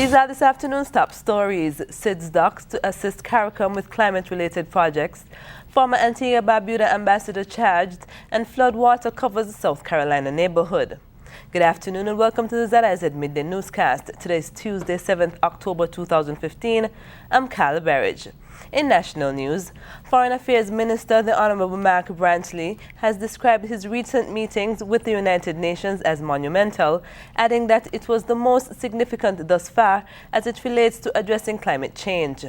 These are this afternoon's top stories. ZIZ docks to assist CARICOM with climate-related projects. Former Antigua-Barbuda ambassador charged, and floodwater covers the South Carolina neighborhood. Good afternoon and welcome to the ZIZ Midday Newscast. Today is Tuesday, 7th October 2015. I'm Carla Berridge. In national news, Foreign Affairs Minister the Honorable Mark Brantley has described his recent meetings with the United Nations as monumental, adding that it was the most significant thus far as it relates to addressing climate change.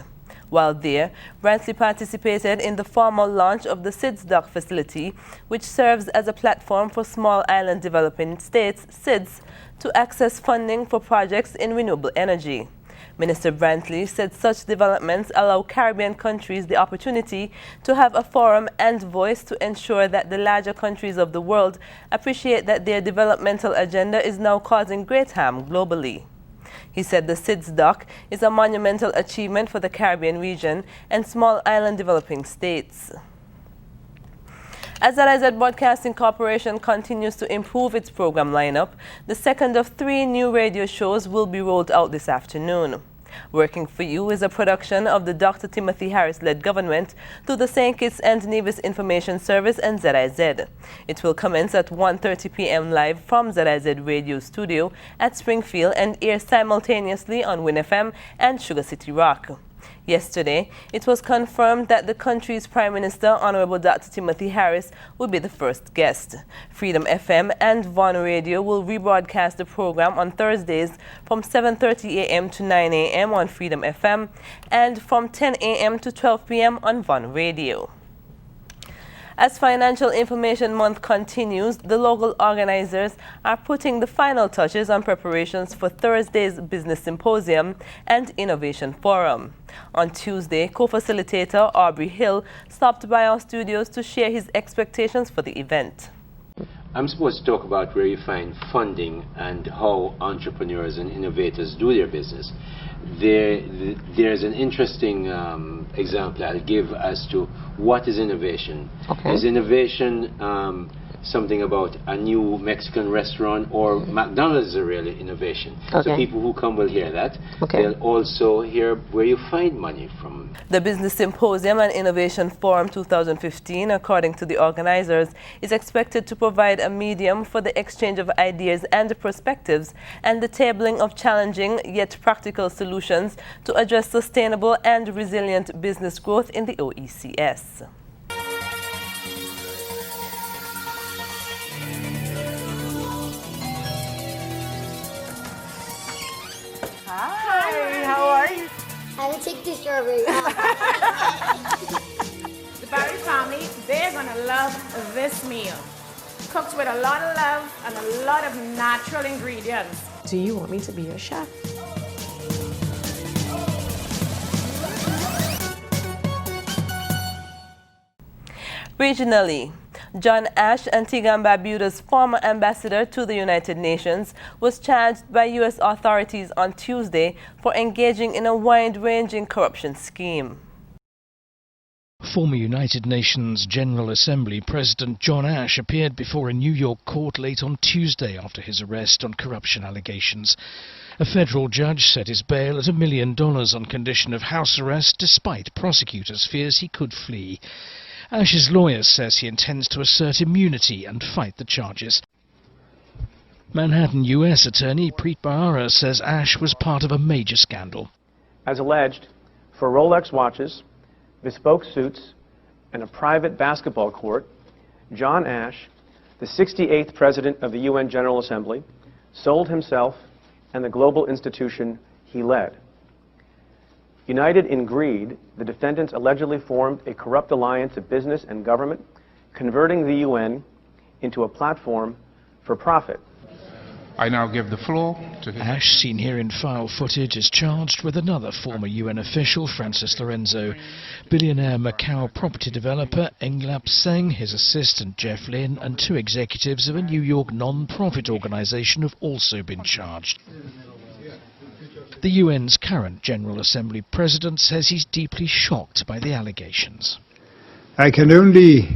While there, Brantley participated in the formal launch of the ZIZ dock facility, which serves as a platform for small island developing states, ZIZ, to access funding for projects in renewable energy. Minister Brantley said such developments allow Caribbean countries the opportunity to have a forum and voice to ensure that the larger countries of the world appreciate that their developmental agenda is now causing great harm globally. He said the ZIZ dock is a monumental achievement for the Caribbean region and small island developing states. As ZIZ Broadcasting Corporation continues to improve its program lineup, the second of 3 new radio shows will be rolled out this afternoon. Working for You is a production of the Dr. Timothy Harris-led government through the St. Kitts and Nevis Information Service and ZIZ. It will commence at 1:30 p.m. live from ZIZ Radio Studio at Springfield and air simultaneously on Win FM and Sugar City Rock. Yesterday, it was confirmed that the country's Prime Minister, Honorable Dr. Timothy Harris, will be the first guest. Freedom FM and Von Radio will rebroadcast the program on Thursdays from 7:30 a.m. to 9 a.m. on Freedom FM and from 10 a.m. to 12 p.m. on Von Radio. As Financial Information Month continues, the local organizers are putting the final touches on preparations for Thursday's Business Symposium and Innovation Forum. On Tuesday, co-facilitator Aubrey Hill stopped by our studios to share his expectations for the event. I'm supposed to talk about where you find funding and how entrepreneurs and innovators do their business. There's an interesting example I'll give as to what is innovation. Okay. Is innovation something about a new Mexican restaurant, or McDonald's is a really innovation? Okay. So people who come will hear that. Okay. They'll also hear where you find money from. The Business Symposium and Innovation Forum 2015, according to the organizers, is expected to provide a medium for the exchange of ideas and perspectives and the tabling of challenging yet practical solutions to address sustainable and resilient business growth in the OECS. Hi, how are you? I will take the strawberry. The Barry family, they're going to love this meal. Cooked with a lot of love and a lot of natural ingredients. Do you want me to be your chef? Regionally, John Ashe, Antigua and Barbuda's former ambassador to the United Nations, was charged by U.S. authorities on Tuesday for engaging in a wide-ranging corruption scheme. Former United Nations General Assembly President John Ashe appeared before a New York court late on Tuesday after his arrest on corruption allegations. A federal judge set his bail at $1 million on condition of house arrest, despite prosecutors' fears he could flee. Ashe's lawyer says he intends to assert immunity and fight the charges. Manhattan U.S. Attorney Preet Bharara says Ashe was part of a major scandal. As alleged, for Rolex watches, bespoke suits, and a private basketball court, John Ashe, the 68th President of the UN General Assembly, sold himself and the global institution he led. United in greed, the defendants allegedly formed a corrupt alliance of business and government, converting the UN into a platform for profit. I now give the floor to Ashe, seen here in file footage, is charged with another former UN official, Francis Lorenzo. Billionaire Macau property developer Englap Seng, his assistant Jeff Lynn, and 2 executives of a New York non-profit organization have also been charged. The UN's current General Assembly President says he's deeply shocked by the allegations. I can only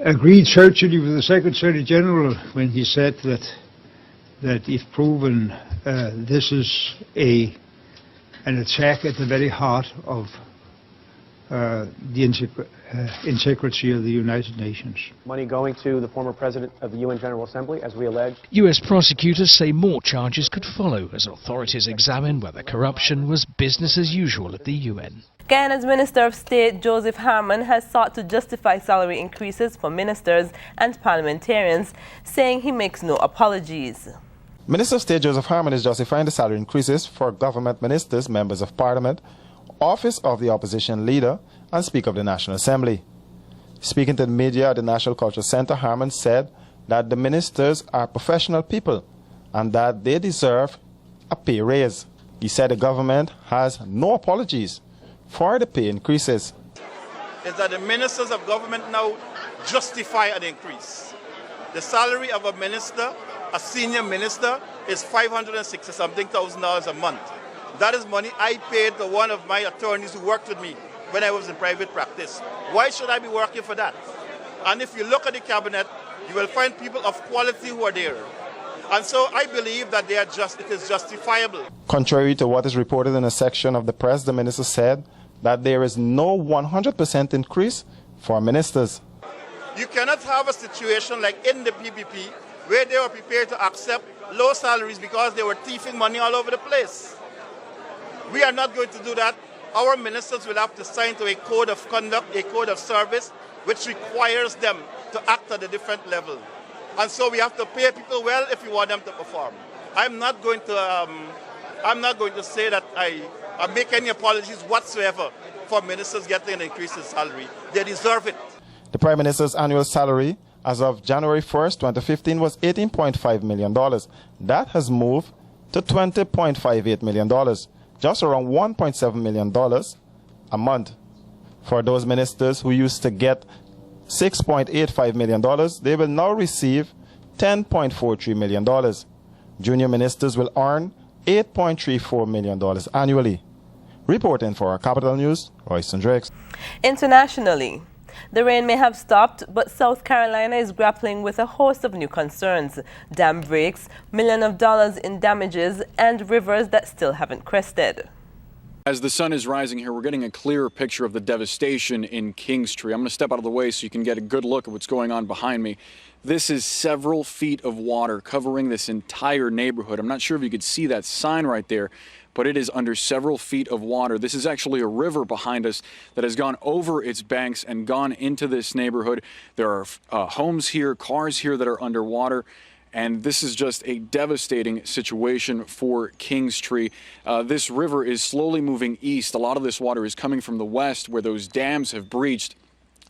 agree totally with the Secretary General when he said that that if proven, this is an attack at the very heart of the integrity of the United Nations. Money going to the former president of the UN General Assembly, as we alleged. US prosecutors say more charges could follow as authorities examine whether corruption was business as usual at the UN. Guyana's Minister of State Joseph Harmon has sought to justify salary increases for ministers and parliamentarians, saying he makes no apologies. Minister of State Joseph Harmon is justifying the salary increases for government ministers, members of parliament, office of the opposition leader, and Speaker of the National Assembly. Speaking to the media at the National Cultural Center, Harmon said that the ministers are professional people and that they deserve a pay raise. He said the government has no apologies for the pay increases. Is that the ministers of government now justify an increase. The salary of a minister, a senior minister, is $560-something thousand a month. That is money I paid to one of my attorneys who worked with me when I was in private practice. Why should I be working for that? And if you look at the cabinet, you will find people of quality who are there. And so I believe that it is justifiable. Contrary to what is reported in a section of the press, the minister said that there is no 100% increase for ministers. You cannot have a situation like in the PPP where they were prepared to accept low salaries because they were thieving money all over the place. We are not going to do that. Our ministers will have to sign to a code of conduct, a code of service, which requires them to act at a different level. And so we have to pay people well if we want them to perform. I'm not going to say that I make any apologies whatsoever for ministers getting an increase in salary. They deserve it. The Prime Minister's annual salary as of January 1st, 2015 was $18.5 million. That has moved to $20.58 million. Just around $1.7 million a month. For those ministers who used to get $6.85 million, they will now receive $10.43 million. Junior ministers will earn $8.34 million annually. Reporting for Capital News, Royston Drakes. Internationally, the rain may have stopped, but South Carolina is grappling with a host of new concerns. Dam breaks, millions of dollars in damages, and rivers that still haven't crested. As the sun is rising here, we're getting a clearer picture of the devastation in Kingstree. I'm going to step out of the way so you can get a good look at what's going on behind me. This is several feet of water covering this entire neighborhood. I'm not sure if you could see that sign right there, but it is under several feet of water. This is actually a river behind us that has gone over its banks and gone into this neighborhood. There are homes here, cars here that are underwater. And this is just a devastating situation for Kingstree. This river is slowly moving east. A lot of this water is coming from the west where those dams have breached.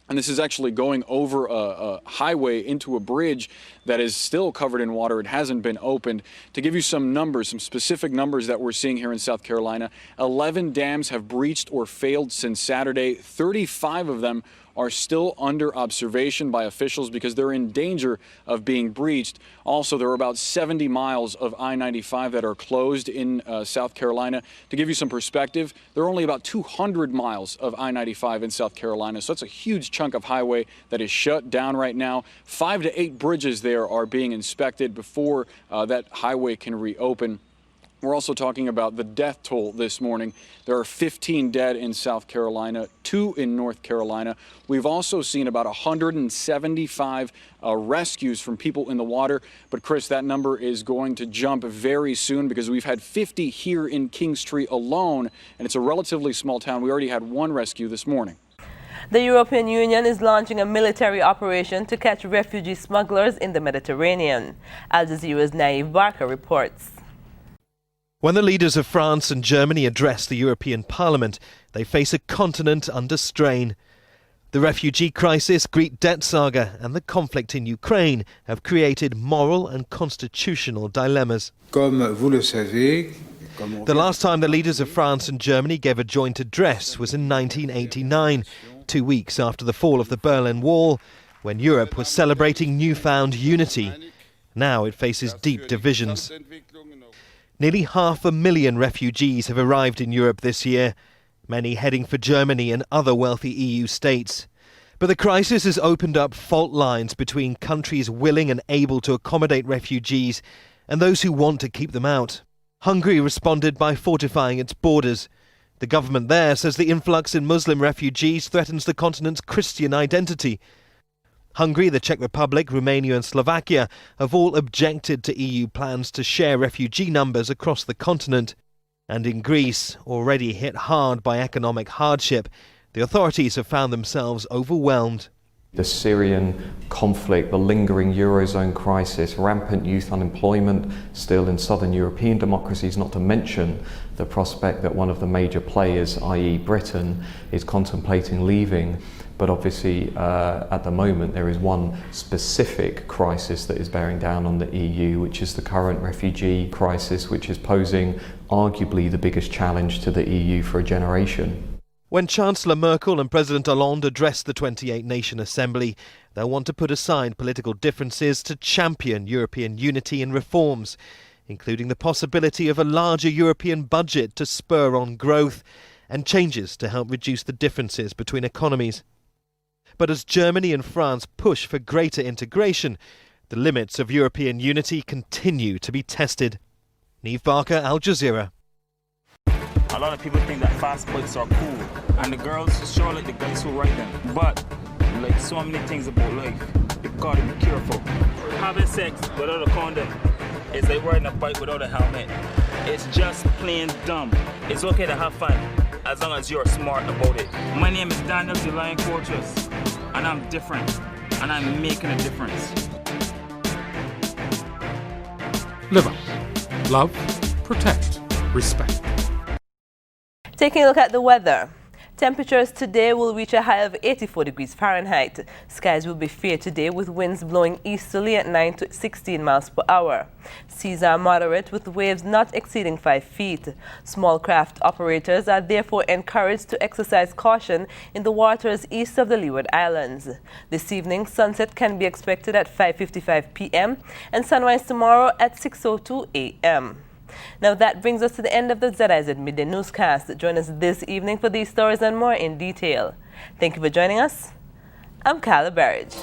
And this is actually going over a highway into a bridge that is still covered in water. It hasn't been opened. To give you some numbers, some specific numbers that we're seeing here in South Carolina, 11 dams have breached or failed since Saturday. 35 of them are still under observation by officials because they're in danger of being breached. Also, there are about 70 miles of I-95 that are closed in South Carolina. To give you some perspective, there are only about 200 miles of I-95 in South Carolina, so that's a huge chunk of highway that is shut down right now. 5 to 8 bridges there are being inspected before that highway can reopen. We're also talking about the death toll this morning. There are 15 dead in South Carolina, 2 in North Carolina. We've also seen about 175 rescues from people in the water. But Chris, that number is going to jump very soon because we've had 50 here in Kingstree alone, and it's a relatively small town. We already had 1 rescue this morning. The European Union is launching a military operation to catch refugee smugglers in the Mediterranean. Al Jazeera's Naif Barker reports. When the leaders of France and Germany address the European Parliament, they face a continent under strain. The refugee crisis, Greek debt saga and the conflict in Ukraine have created moral and constitutional dilemmas. The last time the leaders of France and Germany gave a joint address was in 1989, 2 weeks after the fall of the Berlin Wall, when Europe was celebrating newfound unity. Now it faces deep divisions. Nearly 500,000 refugees have arrived in Europe this year, many heading for Germany and other wealthy EU states. But the crisis has opened up fault lines between countries willing and able to accommodate refugees and those who want to keep them out. Hungary responded by fortifying its borders. The government there says the influx in Muslim refugees threatens the continent's Christian identity. Hungary, the Czech Republic, Romania and Slovakia have all objected to EU plans to share refugee numbers across the continent. And in Greece, already hit hard by economic hardship, the authorities have found themselves overwhelmed. The Syrian conflict, the lingering Eurozone crisis, rampant youth unemployment still in southern European democracies, not to mention the prospect that one of the major players, i.e. Britain, is contemplating leaving. But obviously, at the moment, there is one specific crisis that is bearing down on the EU, which is the current refugee crisis, which is posing arguably the biggest challenge to the EU for a generation. When Chancellor Merkel and President Hollande address the 28-nation assembly, they'll want to put aside political differences to champion European unity and reforms, including the possibility of a larger European budget to spur on growth and changes to help reduce the differences between economies. But as Germany and France push for greater integration, the limits of European unity continue to be tested. Neve Barker, Al Jazeera. A lot of people think that fast bikes are cool, and the girls sure like the guys who ride them. But like so many things about life, you gotta be careful. Having sex without a condom is like riding a bike without a helmet. It's just plain dumb. It's okay to have fun, as long as you're smart about it. My name is Daniel the Lion Fortress, and I'm different, and I'm making a difference. Live up, love, protect, respect. Taking a look at the weather. Temperatures today will reach a high of 84 degrees Fahrenheit. Skies will be fair today with winds blowing easterly at 9 to 16 miles per hour. Seas are moderate with waves not exceeding 5 feet. Small craft operators are therefore encouraged to exercise caution in the waters east of the Leeward Islands. This evening, sunset can be expected at 5:55 p.m. and sunrise tomorrow at 6:02 a.m. Now that brings us to the end of the ZIZ Midday Newscast. Join us this evening for these stories and more in detail. Thank you for joining us. I'm Carla Barrage.